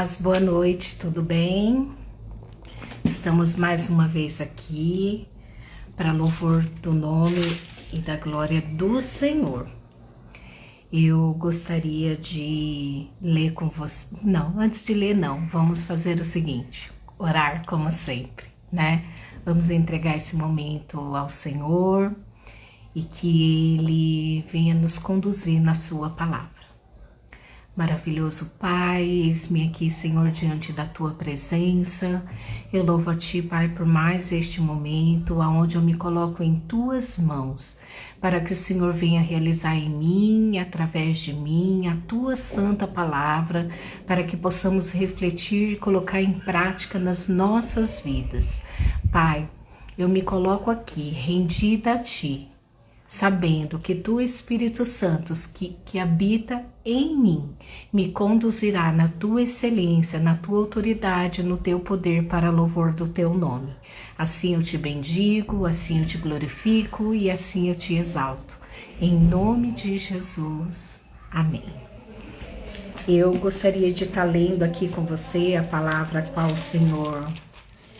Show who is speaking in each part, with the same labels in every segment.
Speaker 1: Paz, boa noite, tudo bem? Estamos mais uma vez aqui para louvor do nome e da glória do Senhor. Eu gostaria de ler com você. Não, antes de ler, não. Vamos fazer o seguinte: orar como sempre, né? Vamos entregar esse momento ao Senhor e que Ele venha nos conduzir na Sua palavra. Maravilhoso Pai, eis-me aqui, Senhor, diante da Tua presença. Eu louvo a Ti, Pai, por mais este momento, onde eu me coloco em Tuas mãos, para que o Senhor venha realizar em mim, através de mim, a Tua santa palavra, para que possamos refletir e colocar em prática nas nossas vidas. Pai, eu me coloco aqui, rendida a Ti, sabendo que Tu, Espírito Santo, que habita em mim, me conduzirá na Tua excelência, na Tua autoridade, no Teu poder para louvor do Teu nome. Assim eu Te bendigo, assim eu Te glorifico e assim eu Te exalto. Em nome de Jesus. Amém. Eu gostaria de estar lendo aqui com você a palavra qual o Senhor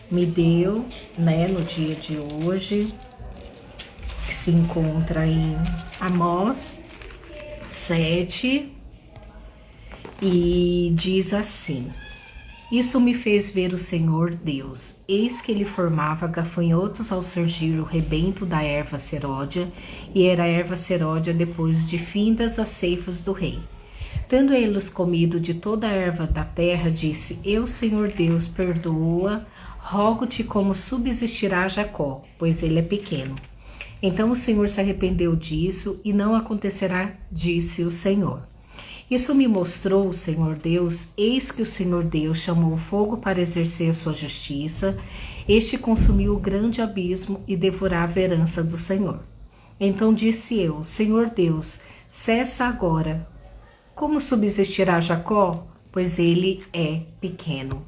Speaker 1: me deu, no dia de hoje, que se encontra em Amós 7, e diz assim: Isso me fez ver o Senhor Deus, eis que ele formava gafanhotos ao surgir o rebento da erva seródia, e era a erva seródia depois de findas as ceifas do rei. Tendo eles comido de toda a erva da terra, disse: Eu, Senhor Deus, perdoa, rogo-te como subsistirá Jacó, pois ele é pequeno. Então o Senhor se arrependeu disso, e não acontecerá, disse o Senhor. Isso me mostrou o Senhor Deus, eis que o Senhor Deus chamou o fogo para exercer sua justiça, este consumiu o grande abismo e devorava a herança do Senhor. Então disse eu: Senhor Deus, cessa agora. Como subsistirá Jacó? Pois ele é pequeno.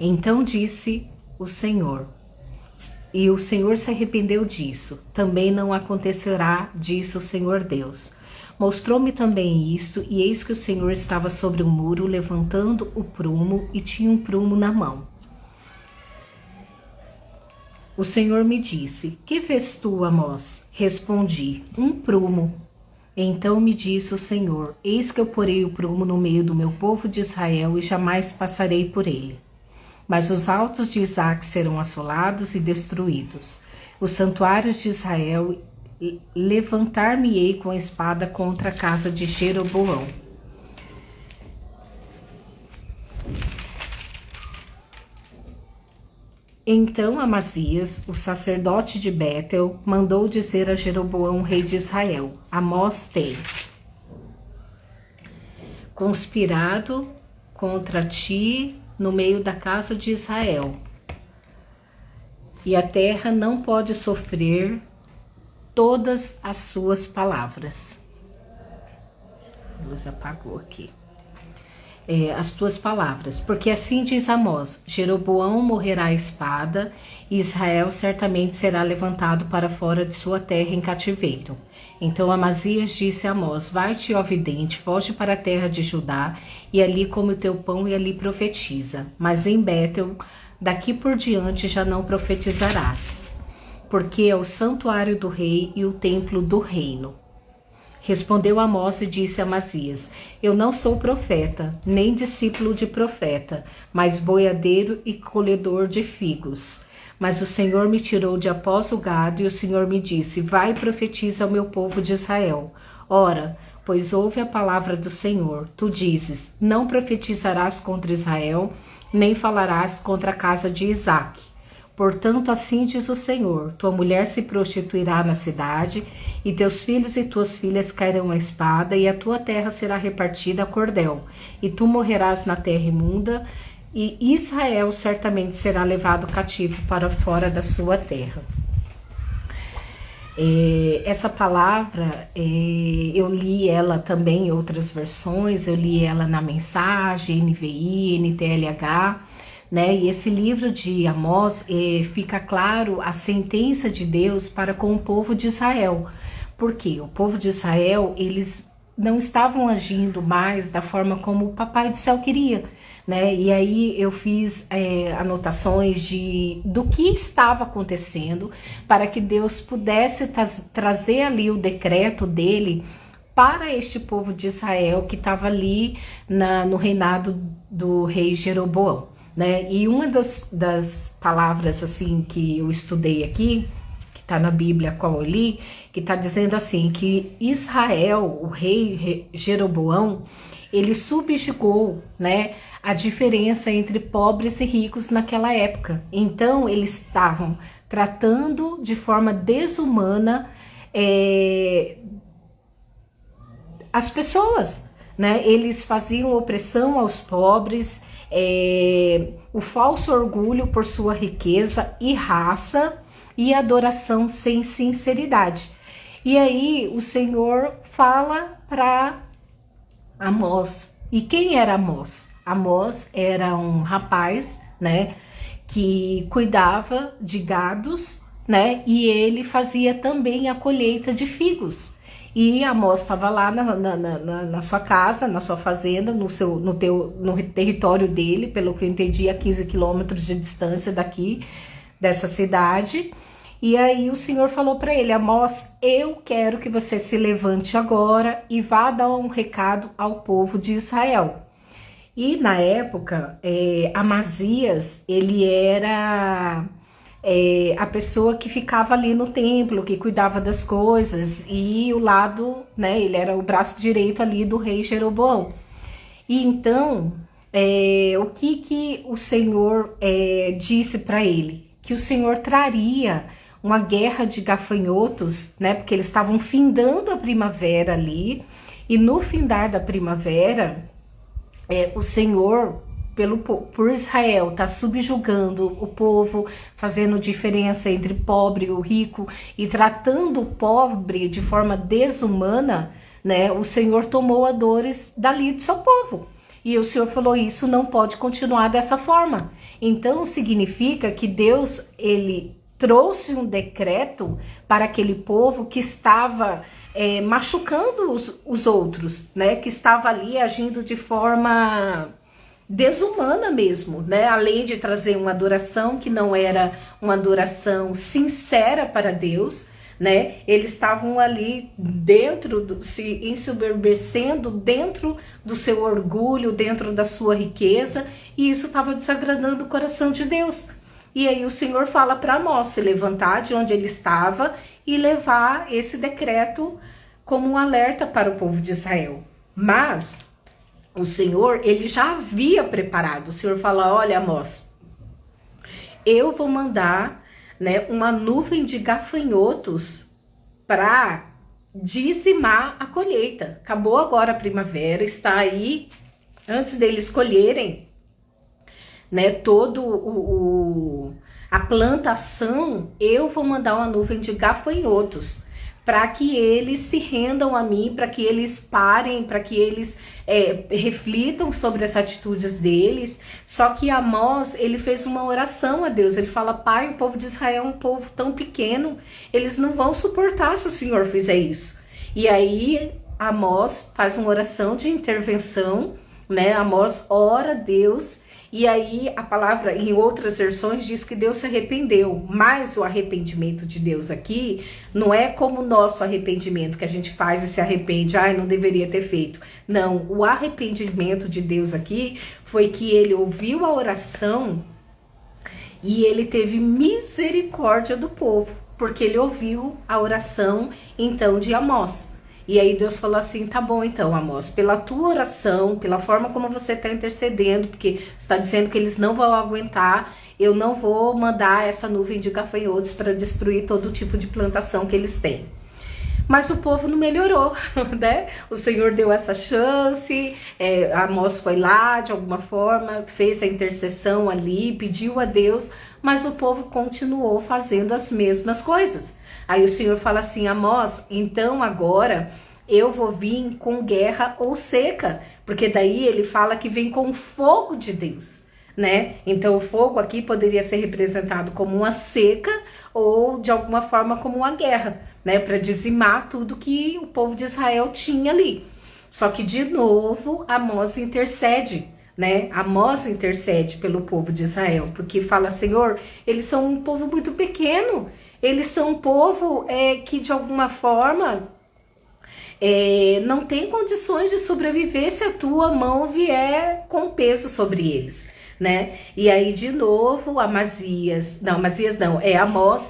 Speaker 1: Então disse o Senhor, e o Senhor se arrependeu disso. Também não acontecerá, disse o Senhor Deus. Mostrou-me também isto, e eis que o Senhor estava sobre um muro, levantando o prumo, e tinha um prumo na mão. O Senhor me disse: Que vês tu, Amós? Respondi: um prumo. Então me disse o Senhor: Eis que eu porei o prumo no meio do meu povo de Israel, e jamais passarei por ele. Mas os altos de Isaque serão assolados e destruídos. Os santuários de Israel levantar-me-ei com a espada contra a casa de Jeroboão. Então Amazias, o sacerdote de Betel, mandou dizer a Jeroboão, rei de Israel: Amós tem conspirado contra ti no meio da casa de Israel, e a terra não pode sofrer todas as suas palavras. A luz apagou aqui. As tuas palavras, porque assim diz Amós: Jeroboão morrerá à espada, e Israel certamente será levantado para fora de sua terra em cativeiro. Então Amazias disse a Amós: Vai-te, ó vidente, foge para a terra de Judá, e ali come o teu pão e ali profetiza. Mas em Betel, daqui por diante já não profetizarás, porque é o santuário do rei e o templo do reino. Respondeu Amós e disse a Amazias: Eu não sou profeta, nem discípulo de profeta, mas boiadeiro e colhedor de figos. Mas o Senhor me tirou de após o gado, e o Senhor me disse: Vai e profetiza ao meu povo de Israel. Ora, pois ouve a palavra do Senhor. Tu dizes: Não profetizarás contra Israel, nem falarás contra a casa de Isaque. Portanto, assim diz o Senhor: Tua mulher se prostituirá na cidade, e teus filhos e tuas filhas cairão à espada, e a tua terra será repartida a cordel, e tu morrerás na terra imunda, e Israel certamente será levado cativo para fora da sua terra. Essa palavra, eu li ela também em outras versões, eu li ela na Mensagem, NVI, NTLH, E esse livro de Amós fica claro a sentença de Deus para com o povo de Israel. Porque o povo de Israel, eles não estavam agindo mais da forma como o Papai do Céu queria, né? E aí eu fiz anotações do que estava acontecendo para que Deus pudesse trazer ali o decreto dele para este povo de Israel que estava ali no reinado do rei Jeroboão, né? E uma das palavras assim que eu estudei aqui, que está na Bíblia, qual eu li, que está dizendo assim, que Israel, o rei Jeroboão, ele subjugou, né, a diferença entre pobres e ricos naquela época. Então, eles estavam tratando de forma desumana as pessoas, né? Eles faziam opressão aos pobres, o falso orgulho por sua riqueza e raça e adoração sem sinceridade. E aí o Senhor fala para Amós. E quem era Amós? Amós era um rapaz, né, que cuidava de gados, né, e ele fazia também a colheita de figos. E Amós estava lá na sua casa, na sua fazenda, no território dele, pelo que eu entendi, a 15 quilômetros de distância dessa cidade. E aí o Senhor falou para ele: Amós, eu quero que você se levante agora e vá dar um recado ao povo de Israel. E na época, Amazias, ele era a pessoa que ficava ali no templo, que cuidava das coisas, e o lado, né, ele era o braço direito ali do rei Jeroboão. E então, o que o Senhor disse para ele? Que o Senhor traria uma guerra de gafanhotos, né, porque eles estavam findando a primavera ali, e no findar da primavera, o Senhor, por Israel, está subjugando o povo, fazendo diferença entre pobre e rico e tratando o pobre de forma desumana, né? O Senhor tomou as dores dali do seu povo. E o Senhor falou: isso não pode continuar dessa forma. Então significa que Deus, ele trouxe um decreto para aquele povo que estava machucando os outros, né? Que estava ali agindo de forma desumana mesmo, né? Além de trazer uma adoração que não era uma adoração sincera para Deus, né? Eles estavam ali se ensoberbecendo dentro do seu orgulho, dentro da sua riqueza, e isso estava desagradando o coração de Deus. E aí o Senhor fala para Amós se levantar de onde ele estava e levar esse decreto como um alerta para o povo de Israel. Mas o Senhor, ele já havia preparado. O Senhor fala: olha, Amós, eu vou mandar, né, uma nuvem de gafanhotos para dizimar a colheita. Acabou agora a primavera, está aí, antes deles colherem, né, a plantação, eu vou mandar uma nuvem de gafanhotos para que eles se rendam a mim, para que eles parem, para que eles reflitam sobre as atitudes deles. Só que Amós, ele fez uma oração a Deus. Ele fala: Pai, o povo de Israel é um povo tão pequeno, eles não vão suportar se o Senhor fizer isso. E aí Amós faz uma oração de intervenção, né? Amós ora a Deus. E aí a palavra, em outras versões, diz que Deus se arrependeu. Mas o arrependimento de Deus aqui não é como o nosso arrependimento, que a gente faz e se arrepende. Ai, não deveria ter feito. Não, o arrependimento de Deus aqui foi que ele ouviu a oração e ele teve misericórdia do povo, porque ele ouviu a oração, então, de Amós. E aí Deus falou assim: tá bom então, Amós, pela tua oração, pela forma como você está intercedendo, porque está dizendo que eles não vão aguentar, eu não vou mandar essa nuvem de gafanhotos para destruir todo tipo de plantação que eles têm. Mas o povo não melhorou, né? O Senhor deu essa chance, Amós foi lá de alguma forma, fez a intercessão ali, pediu a Deus, mas o povo continuou fazendo as mesmas coisas. Aí o Senhor fala assim: Amós, então agora eu vou vir com guerra ou seca, porque daí ele fala que vem com fogo de Deus, né? Então o fogo aqui poderia ser representado como uma seca ou de alguma forma como uma guerra, né? Para dizimar tudo que o povo de Israel tinha ali. Só que de novo Amós intercede, né? Amós intercede pelo povo de Israel, porque fala: Senhor, eles são um povo muito pequeno, eles são um povo que de alguma forma não tem condições de sobreviver se a tua mão vier com peso sobre eles, né? E aí de novo Amós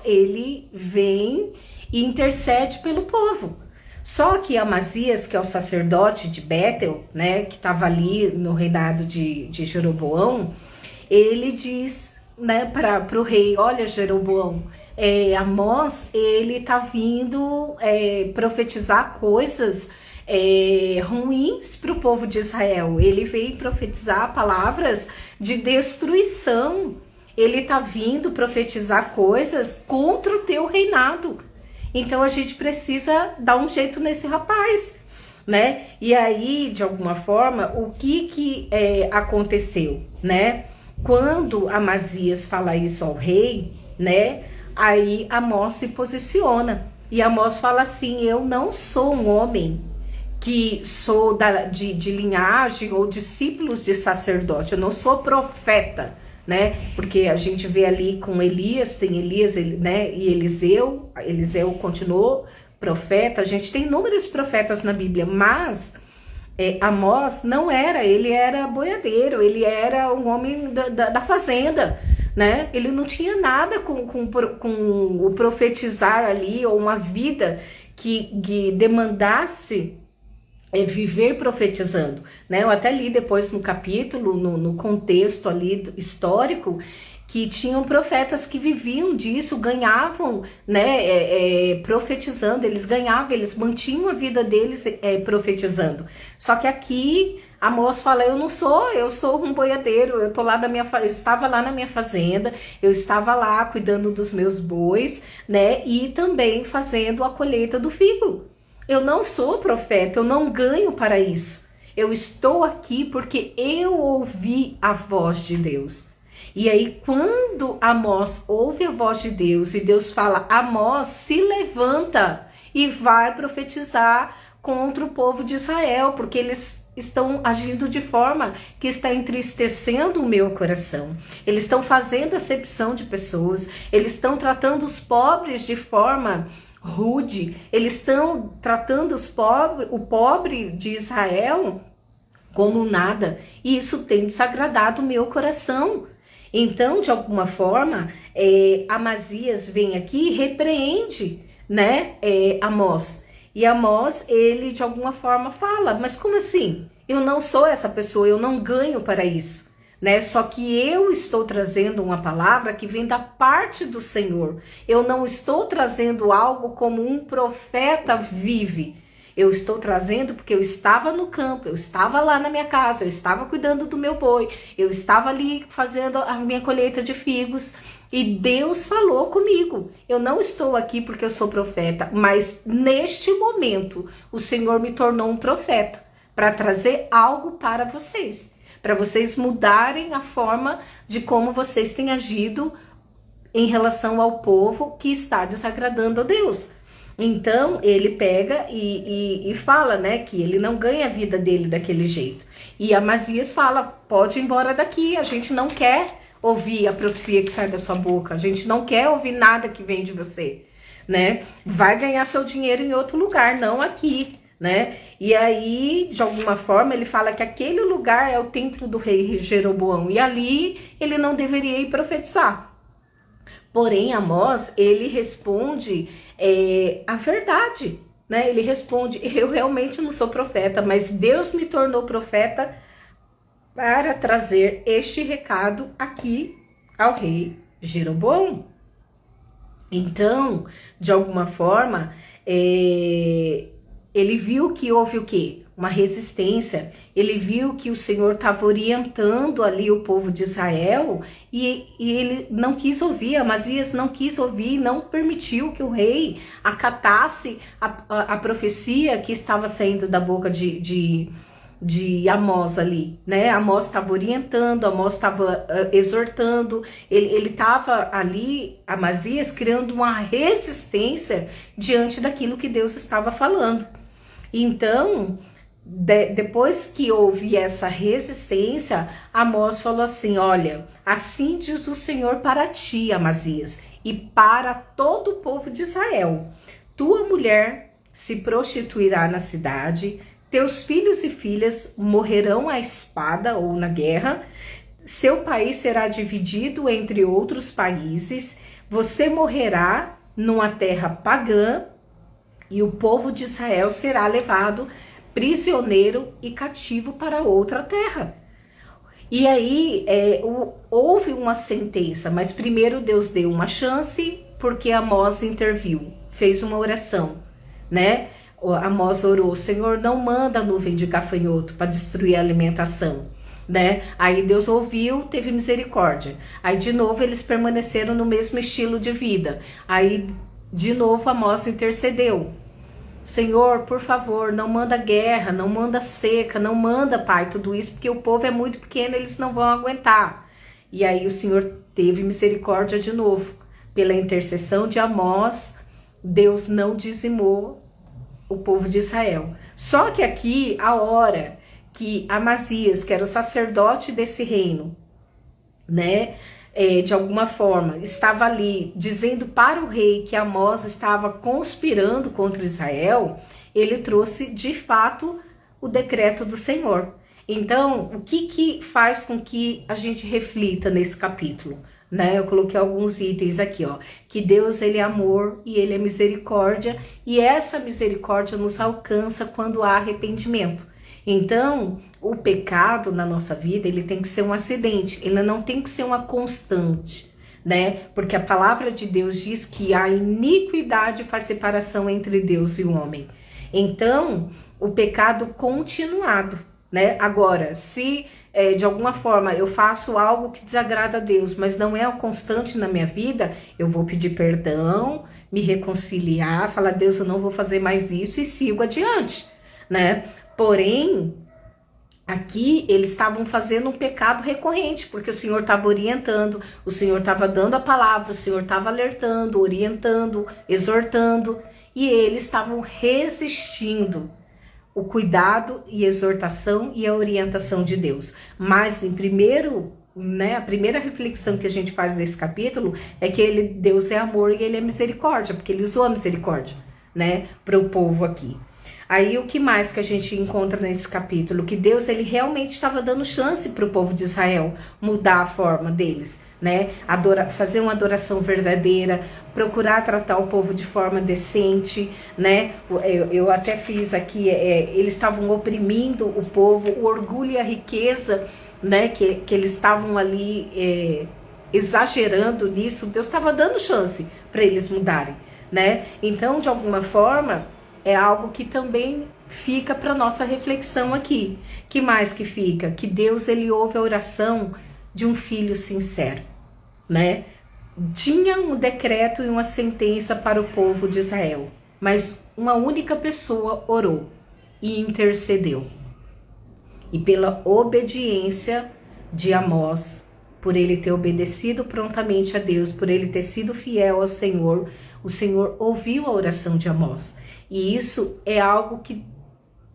Speaker 1: ele vem e intercede pelo povo. Só que Amazias, que é o sacerdote de Betel, né, que estava ali no reinado de Jeroboão, ele diz, né, para o rei: olha, Jeroboão, Amós, ele tá vindo profetizar coisas ruins para o povo de Israel. Ele veio profetizar palavras de destruição. Ele tá vindo profetizar coisas contra o teu reinado. Então a gente precisa dar um jeito nesse rapaz, né? E aí, de alguma forma, o que aconteceu, né? Quando Amazias fala isso ao rei, né? Aí Amós se posiciona. E Amós fala assim: eu não sou um homem que sou de linhagem ou discípulos de sacerdote, eu não sou profeta, né? Porque a gente vê ali com Elias, tem Elias, né? E Eliseu continuou profeta. A gente tem inúmeros profetas na Bíblia, mas Amós não era, ele era boiadeiro, ele era um homem da fazenda, né? Ele não tinha nada com o profetizar ali, ou uma vida que demandasse viver profetizando, né? Eu até li depois no capítulo, no contexto ali histórico, que tinham profetas que viviam disso, ganhavam, né, profetizando, eles ganhavam, eles mantinham a vida deles profetizando. Só que aqui Amós fala: eu sou um boiadeiro, eu estava lá na minha fazenda, eu estava lá cuidando dos meus bois, né, e também fazendo a colheita do figo. Eu não sou profeta, eu não ganho para isso. Eu estou aqui porque eu ouvi a voz de Deus. E aí, quando Amós ouve a voz de Deus e Deus fala: Amós, se levanta e vai profetizar contra o povo de Israel, porque eles estão agindo de forma que está entristecendo o meu coração. Eles estão fazendo acepção de pessoas, eles estão tratando os pobres de forma rude, eles estão tratando o pobre de Israel como nada, e isso tem desagradado o meu coração. Então, de alguma forma, Amazias vem aqui e repreende, né, Amós. E Amós, ele de alguma forma fala: mas como assim? Eu não sou essa pessoa, eu não ganho para isso, né? Só que eu estou trazendo uma palavra que vem da parte do Senhor. Eu não estou trazendo algo como um profeta vive. Eu estou trazendo porque eu estava no campo, eu estava lá na minha casa, eu estava cuidando do meu boi, eu estava ali fazendo a minha colheita de figos e Deus falou comigo. Eu não estou aqui porque eu sou profeta, mas neste momento o Senhor me tornou um profeta para trazer algo para vocês mudarem a forma de como vocês têm agido em relação ao povo que está desagradando a Deus. Então ele pega e fala, né, que ele não ganha a vida dele daquele jeito. E Amazias fala: pode ir embora daqui, a gente não quer ouvir a profecia que sai da sua boca, a gente não quer ouvir nada que vem de você, né? Vai ganhar seu dinheiro em outro lugar, não aqui, né? E aí, de alguma forma, ele fala que aquele lugar é o templo do rei Jeroboão, e ali ele não deveria ir profetizar. Porém, Amós, ele responde a verdade, né? Ele responde: eu realmente não sou profeta, mas Deus me tornou profeta para trazer este recado aqui ao rei Jeroboão. Então, de alguma forma, ele viu que houve o quê? Uma resistência. Ele viu que o Senhor estava orientando ali o povo de Israel e ele não quis ouvir. Amazias não quis ouvir, não permitiu que o rei acatasse a profecia que estava saindo da boca de Amós ali, né? Amós estava orientando, Amós estava exortando, ele estava ali, Amazias, criando uma resistência diante daquilo que Deus estava falando. Então, depois que houve essa resistência, Amós falou assim: olha, assim diz o Senhor para ti, Amazias, e para todo o povo de Israel: tua mulher se prostituirá na cidade, teus filhos e filhas morrerão à espada ou na guerra, seu país será dividido entre outros países, você morrerá numa terra pagã, e o povo de Israel será levado prisioneiro e cativo para outra terra. E aí houve uma sentença, mas primeiro Deus deu uma chance, porque Amós interviu, fez uma oração, né? Amós orou: Senhor, não manda nuvem de gafanhoto para destruir a alimentação, né? Aí Deus ouviu, teve misericórdia. Aí de novo eles permaneceram no mesmo estilo de vida. Aí de novo Amós intercedeu: Senhor, por favor, não manda guerra, não manda seca, não manda, Pai, tudo isso, porque o povo é muito pequeno, eles não vão aguentar. E aí o Senhor teve misericórdia de novo. Pela intercessão de Amós, Deus não dizimou o povo de Israel. Só que aqui, a hora que Amazias, que era o sacerdote desse reino, né, de alguma forma, estava ali dizendo para o rei que Amós estava conspirando contra Israel, ele trouxe de fato o decreto do Senhor. Então, o que faz com que a gente reflita nesse capítulo? Né? Eu coloquei alguns itens aqui, ó, que Deus, ele é amor e ele é misericórdia, e essa misericórdia nos alcança quando há arrependimento. Então, o pecado na nossa vida, ele tem que ser um acidente, ele não tem que ser uma constante, né? Porque a palavra de Deus diz que a iniquidade faz separação entre Deus e o homem. Então, o pecado continuado, né? Agora, se de alguma forma eu faço algo que desagrada a Deus, mas não é o constante na minha vida, eu vou pedir perdão, me reconciliar, falar: Deus, eu não vou fazer mais isso, e sigo adiante, né? Porém, aqui eles estavam fazendo um pecado recorrente, porque o Senhor estava orientando, o Senhor estava dando a palavra, o Senhor estava alertando, orientando, exortando, e eles estavam resistindo o cuidado e exortação e a orientação de Deus. Mas em primeiro, né, a primeira reflexão que a gente faz desse capítulo é que Deus é amor e ele é misericórdia, porque ele usou a misericórdia, né, para o povo aqui. Aí o que mais que a gente encontra nesse capítulo? Que Deus, ele realmente estava dando chance para o povo de Israel mudar a forma deles, né? Fazer uma adoração verdadeira, procurar tratar o povo de forma decente, né? Eu até fiz aqui, eles estavam oprimindo o povo, o orgulho e a riqueza, né? Que eles estavam ali exagerando nisso. Deus estava dando chance para eles mudarem, né? Então, de alguma forma, é algo que também fica para nossa reflexão aqui. Que mais que fica? Que Deus, ele ouve a oração de um filho sincero, né? Tinha um decreto e uma sentença para o povo de Israel, mas uma única pessoa orou e intercedeu. E pela obediência de Amós, por ele ter obedecido prontamente a Deus, por ele ter sido fiel ao Senhor, o Senhor ouviu a oração de Amós. E isso é algo que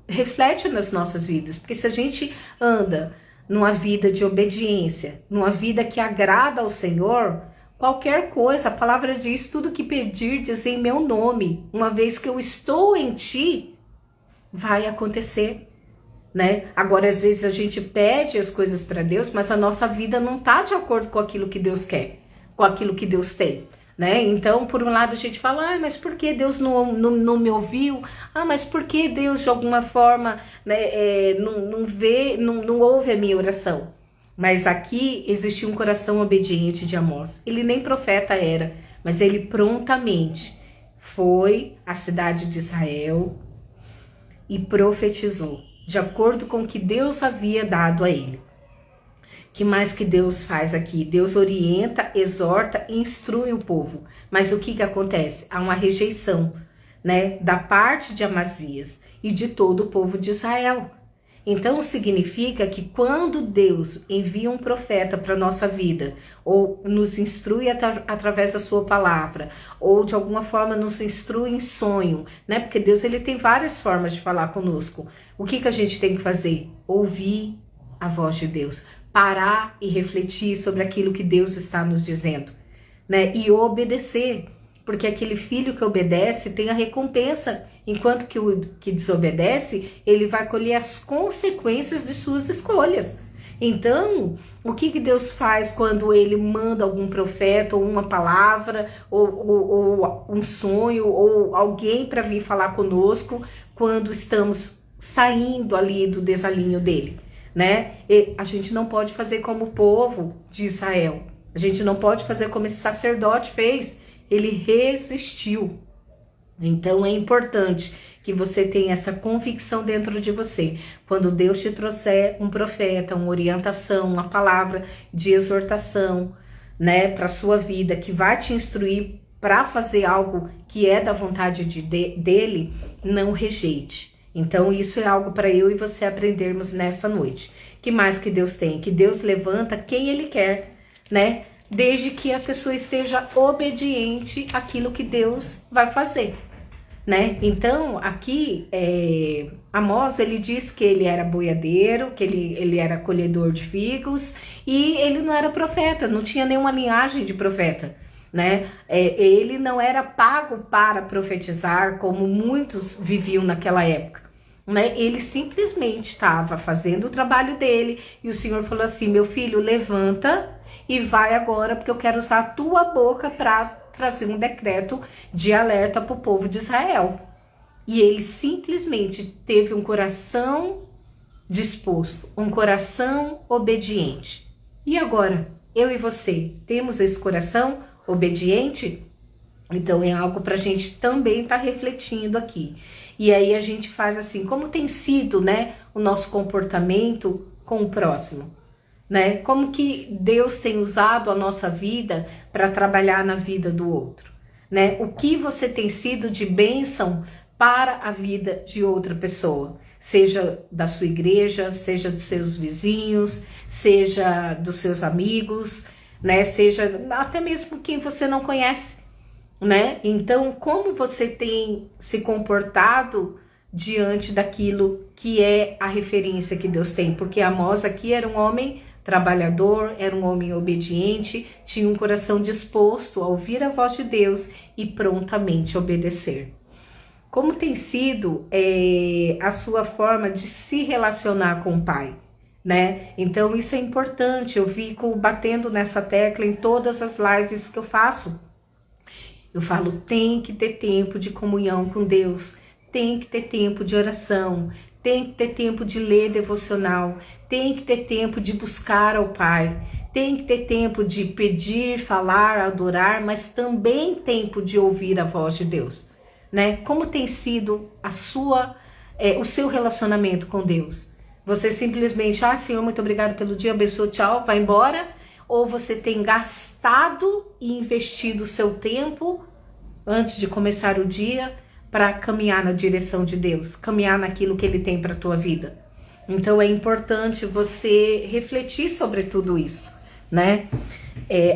Speaker 1: reflete nas nossas vidas, porque se a gente anda numa vida de obediência, numa vida que agrada ao Senhor, qualquer coisa, a palavra diz: tudo que pedirdes em meu nome, uma vez que eu estou em ti, vai acontecer, né? Agora, às vezes a gente pede as coisas para Deus, mas a nossa vida não está de acordo com aquilo que Deus quer, com aquilo que Deus tem, né? Então, por um lado a gente fala: mas por que Deus não me ouviu? Mas por que Deus de alguma forma, né, não ouve a minha oração? Mas aqui existia um coração obediente de Amós. Ele nem profeta era, mas ele prontamente foi à cidade de Israel e profetizou, de acordo com o que Deus havia dado a ele. Que mais que Deus faz aqui? Deus orienta, exorta e instrui o povo. Mas o que acontece? Há uma rejeição, né, da parte de Amazias e de todo o povo de Israel. Então significa que quando Deus envia um profeta para nossa vida, ou nos instrui através da sua palavra, ou de alguma forma nos instrui em sonho, né? Porque Deus, ele tem várias formas de falar conosco. O que a gente tem que fazer? Ouvir a voz de Deus, parar e refletir sobre aquilo que Deus está nos dizendo, né? E obedecer, porque aquele filho que obedece tem a recompensa, enquanto que o que desobedece, ele vai colher as consequências de suas escolhas. Então, o que Deus faz quando ele manda algum profeta, ou uma palavra, ou um sonho, ou alguém para vir falar conosco, quando estamos saindo ali do desalinho dele, né? E a gente não pode fazer como o povo de Israel. A gente não pode fazer como esse sacerdote fez. Ele resistiu. Então é importante que você tenha essa convicção dentro de você. Quando Deus te trouxer um profeta, uma orientação, uma palavra de exortação, né, para sua vida, que vai te instruir para fazer algo que é da vontade dele, não rejeite. Então isso é algo para eu e você aprendermos nessa noite. Que mais que Deus tem? Que Deus levanta quem ele quer, né? Desde que a pessoa esteja obediente àquilo que Deus vai fazer, né? Então, aqui, Amós, ele diz que ele era boiadeiro, que ele era colhedor de figos, e ele não era profeta, não tinha nenhuma linhagem de profeta, né? Ele não era pago para profetizar, como muitos viviam naquela época, né? Ele simplesmente estava fazendo o trabalho dele, e o Senhor falou assim: meu filho, levanta e vai agora, porque eu quero usar a tua boca para trazer um decreto de alerta para o povo de Israel. E ele simplesmente teve um coração disposto, um coração obediente. E agora, eu e você, temos esse coração obediente? Então é algo para a gente também estar refletindo aqui. E aí a gente faz assim, como tem sido, né, o nosso comportamento com o próximo? Né? Como que Deus tem usado a nossa vida para trabalhar na vida do outro, né? O que você tem sido de bênção para a vida de outra pessoa, seja da sua igreja, seja dos seus vizinhos, seja dos seus amigos, né? Seja até mesmo quem você não conhece, né? Então, como você tem se comportado diante daquilo que é a referência que Deus tem? Porque Amós aqui era um homem trabalhador, era um homem obediente, tinha um coração disposto a ouvir a voz de Deus e prontamente obedecer. Como tem sido a sua forma de se relacionar com o Pai, né? Então isso é importante, eu fico batendo nessa tecla em todas as lives que eu faço. Eu falo, tem que ter tempo de comunhão com Deus, tem que ter tempo de oração, tem que ter tempo de ler devocional, tem que ter tempo de buscar ao Pai, tem que ter tempo de pedir, falar, adorar, mas também tempo de ouvir a voz de Deus, né? Como tem sido o seu relacionamento com Deus? Você simplesmente, Senhor, muito obrigado pelo dia, abençoa, tchau, vai embora? Ou você tem gastado e investido o seu tempo antes de começar o dia para caminhar na direção de Deus, caminhar naquilo que Ele tem para a tua vida? Então é importante você refletir sobre tudo isso, né?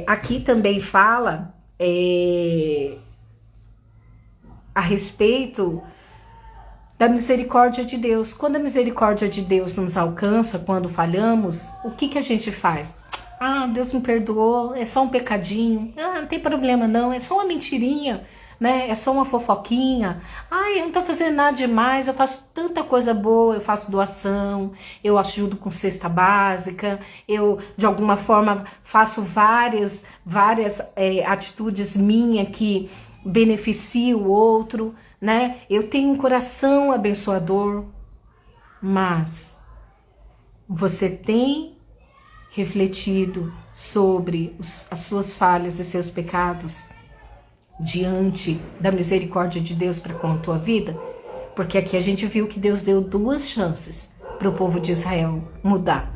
Speaker 1: Aqui também fala a respeito da misericórdia de Deus. Quando a misericórdia de Deus nos alcança, quando falhamos, o que a gente faz? Deus me perdoou, é só um pecadinho, não tem problema não, é só uma mentirinha, né? É só uma fofoquinha. Eu não tô fazendo nada demais, eu faço tanta coisa boa, eu faço doação, eu ajudo com cesta básica, eu de alguma forma faço várias atitudes minhas que beneficiam o outro, né? Eu tenho um coração abençoador, mas você tem refletido sobre as suas falhas e seus pecados diante da misericórdia de Deus para com a tua vida? Porque aqui a gente viu que Deus deu 2 chances para o povo de Israel mudar.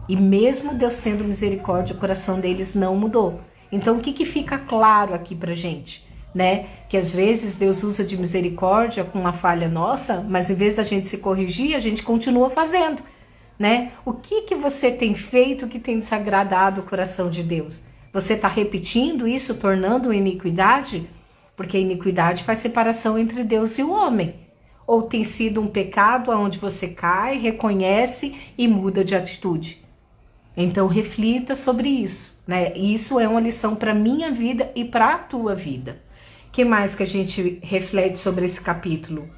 Speaker 1: E mesmo Deus tendo misericórdia, o coração deles não mudou. Então o que fica claro aqui pra gente? Né? Que às vezes Deus usa de misericórdia com uma falha nossa, mas em vez da gente se corrigir, a gente continua fazendo. né? O que você tem feito que tem desagradado o coração de Deus? Você está repetindo isso, tornando iniquidade? Porque a iniquidade faz separação entre Deus e o homem. Ou tem sido um pecado onde você cai, reconhece e muda de atitude? Então reflita sobre isso, né? Isso é uma lição para minha vida e para a tua vida. Que mais que a gente reflete sobre esse capítulo?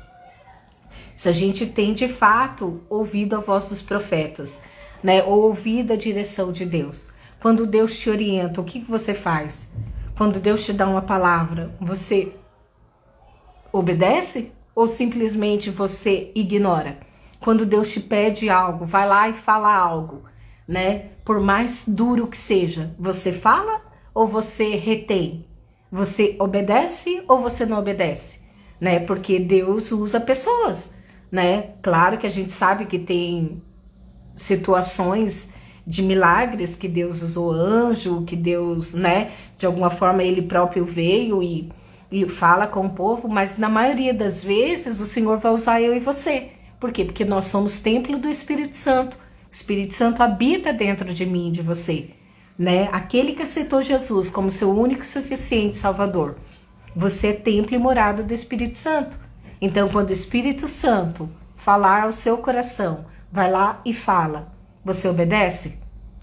Speaker 1: Se a gente tem de fato ouvido a voz dos profetas, né? Ou ouvido a direção de Deus. Quando Deus te orienta, o que você faz? Quando Deus te dá uma palavra, você obedece ou simplesmente você ignora? Quando Deus te pede algo, vai lá e fala algo, né? Por mais duro que seja, você fala ou você retém? Você obedece ou você não obedece? Né? Porque Deus usa pessoas, né? Claro que a gente sabe que tem situações de milagres que Deus usou anjo, que Deus, né, de alguma forma ele próprio veio e fala com o povo, mas na maioria das vezes o Senhor vai usar eu e você. Por quê? Porque nós somos templo do Espírito Santo. O Espírito Santo habita dentro de mim e de você, né? Aquele que aceitou Jesus como seu único e suficiente Salvador. Você é templo e morada do Espírito Santo. Então, quando o Espírito Santo falar ao seu coração, vai lá e fala. Você obedece?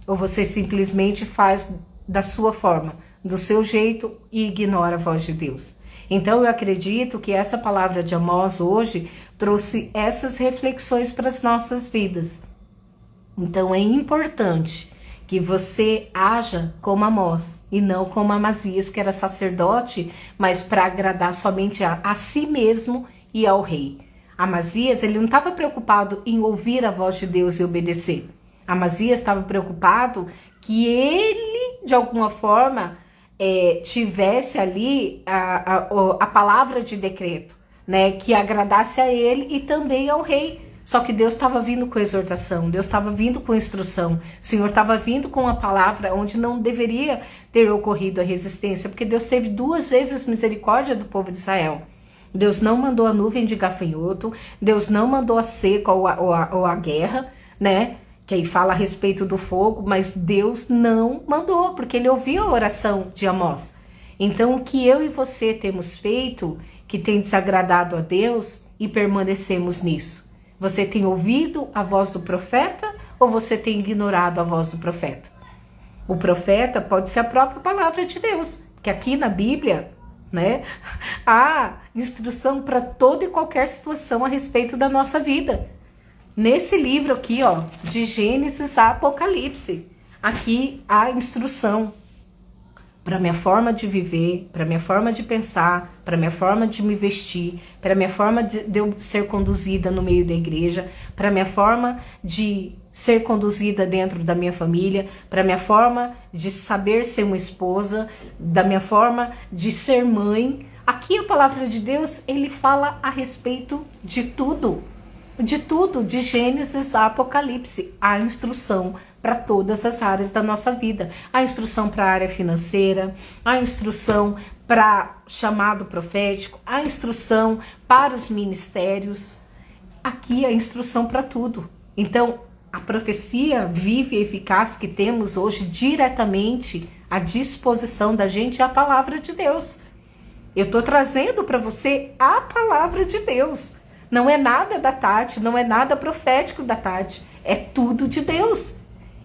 Speaker 1: Ou você simplesmente faz da sua forma, do seu jeito e ignora a voz de Deus? Então eu acredito que essa palavra de Amós hoje trouxe essas reflexões para as nossas vidas. Então é importante que você haja como Amós e não como Amazias, que era sacerdote, mas para agradar somente a si mesmo e ao rei. Amazias, ele não estava preocupado em ouvir a voz de Deus e obedecer. Amazias estava preocupado que ele, de alguma forma, tivesse ali a palavra de decreto, né, que agradasse a ele e também ao rei. Só que Deus estava vindo com exortação, Deus estava vindo com instrução, o Senhor estava vindo com a palavra onde não deveria ter ocorrido a resistência, porque Deus teve 2 vezes misericórdia do povo de Israel. Deus não mandou a nuvem de gafanhoto, Deus não mandou a seca ou a guerra, né? Que aí fala a respeito do fogo, mas Deus não mandou, porque ele ouviu a oração de Amós. Então, o que eu e você temos feito, que tem desagradado a Deus, e permanecemos nisso? Você tem ouvido a voz do profeta ou você tem ignorado a voz do profeta? O profeta pode ser a própria palavra de Deus, que aqui na Bíblia, né, há instrução para toda e qualquer situação a respeito da nossa vida. Nesse livro aqui, ó, de Gênesis a Apocalipse, aqui há instrução para minha forma de viver, para minha forma de pensar, para minha forma de me vestir, para minha forma de eu ser conduzida no meio da igreja, para minha forma de ser conduzida dentro da minha família, para minha forma de saber ser uma esposa, da minha forma de ser mãe. Aqui a palavra de Deus, ele fala a respeito de tudo, de Gênesis a Apocalipse, a instrução para todas as áreas da nossa vida. A instrução para a área financeira, a instrução para chamado profético, a instrução para os ministérios. Aqui a instrução para tudo. Então, a profecia viva e eficaz que temos hoje diretamente à disposição da gente é a palavra de Deus. Eu estou trazendo para você a palavra de Deus. Não é nada da Tati, não é nada profético da Tati, é tudo de Deus.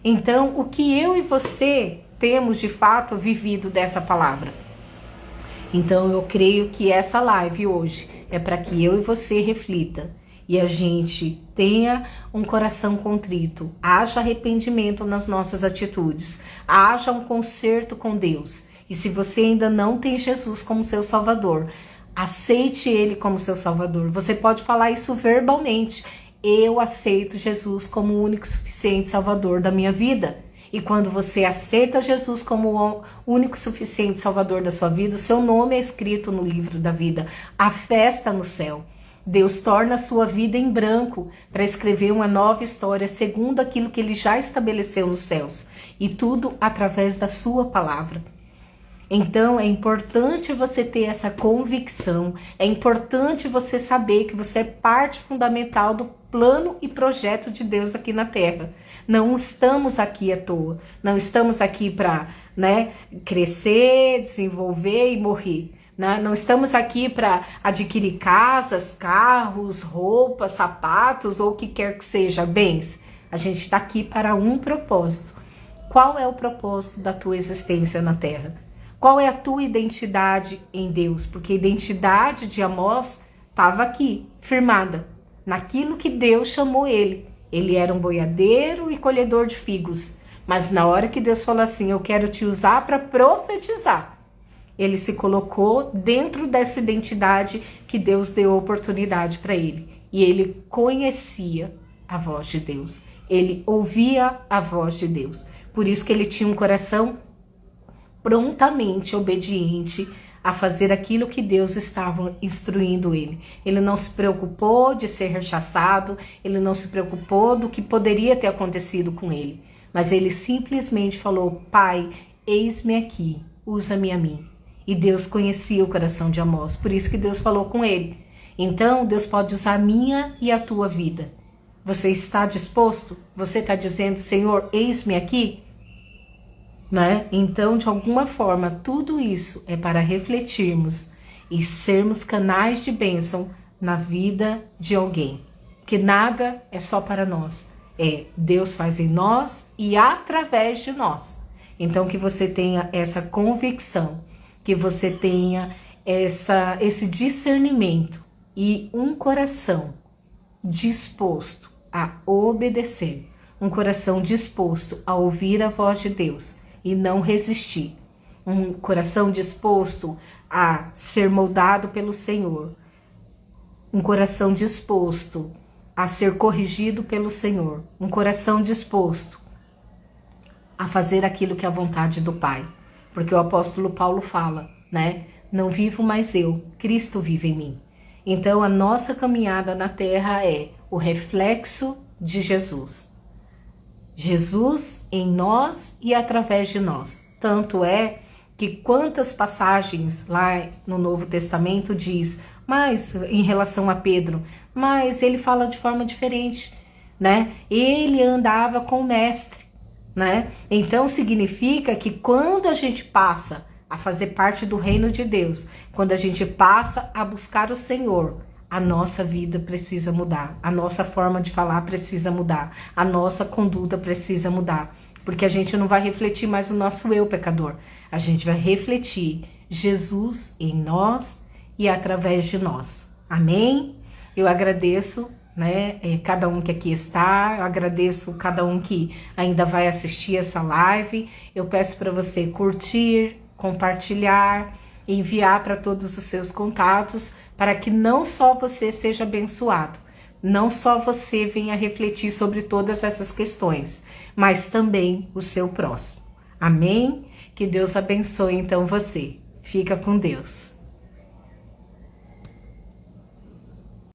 Speaker 1: Então, o que eu e você temos de fato vivido dessa palavra? Então, eu creio que essa live hoje é para que eu e você reflita e a gente tenha um coração contrito, haja arrependimento nas nossas atitudes, haja um conserto com Deus. E se você ainda não tem Jesus como seu Salvador, aceite Ele como seu Salvador. Você pode falar isso verbalmente. Eu aceito Jesus como o único e suficiente Salvador da minha vida. E quando você aceita Jesus como o único e suficiente Salvador da sua vida, o seu nome é escrito no livro da vida. A festa no céu. Deus torna a sua vida em branco para escrever uma nova história segundo aquilo que Ele já estabeleceu nos céus. E tudo através da sua palavra. Então, é importante você ter essa convicção, é importante você saber que você é parte fundamental do plano e projeto de Deus aqui na Terra. Não estamos aqui à toa, não estamos aqui para, crescer, desenvolver e morrer. Né? Não estamos aqui para adquirir casas, carros, roupas, sapatos ou o que quer que seja, bens. A gente está aqui para um propósito. Qual é o propósito da tua existência na Terra? Qual é a tua identidade em Deus? Porque a identidade de Amós estava aqui, firmada, naquilo que Deus chamou ele. Ele era um boiadeiro e colhedor de figos. Mas na hora que Deus falou assim, eu quero te usar para profetizar, ele se colocou dentro dessa identidade que Deus deu a oportunidade para ele. E ele conhecia a voz de Deus. Ele ouvia a voz de Deus. Por isso que ele tinha um coração prontamente obediente a fazer aquilo que Deus estava instruindo ele. Ele não se preocupou de ser rechaçado, ele não se preocupou do que poderia ter acontecido com ele, mas ele simplesmente falou, Pai, eis-me aqui, usa-me a mim. E Deus conhecia o coração de Amós, por isso que Deus falou com ele. Então, Deus pode usar a minha e a tua vida. Você está disposto? Você está dizendo, Senhor, eis-me aqui? Então, de alguma forma, tudo isso é para refletirmos e sermos canais de bênção na vida de alguém. Que nada é só para nós. Deus faz em nós e através de nós. Então, que você tenha essa convicção, que você tenha esse discernimento e um coração disposto a obedecer, um coração disposto a ouvir a voz de Deus e não resistir. Um coração disposto a ser moldado pelo Senhor. Um coração disposto a ser corrigido pelo Senhor. Um coração disposto a fazer aquilo que é a vontade do Pai. Porque o apóstolo Paulo fala, não vivo mais eu, Cristo vive em mim. Então a nossa caminhada na terra é o reflexo de Jesus. Jesus em nós e através de nós. Tanto é que quantas passagens lá no Novo Testamento diz, mas em relação a Pedro, mas ele fala de forma diferente, Ele andava com o mestre, Então significa que quando a gente passa a fazer parte do reino de Deus, quando a gente passa a buscar o Senhor, a nossa vida precisa mudar, a nossa forma de falar precisa mudar, a nossa conduta precisa mudar, porque a gente não vai refletir mais o nosso eu pecador, a gente vai refletir Jesus em nós e através de nós. Amém? Eu agradeço, cada um que aqui está, eu agradeço cada um que ainda vai assistir essa live. Eu peço para você curtir, compartilhar, enviar para todos os seus contatos, para que não só você seja abençoado, não só você venha refletir sobre todas essas questões, mas também o seu próximo. Amém? Que Deus abençoe então você. Fica com Deus.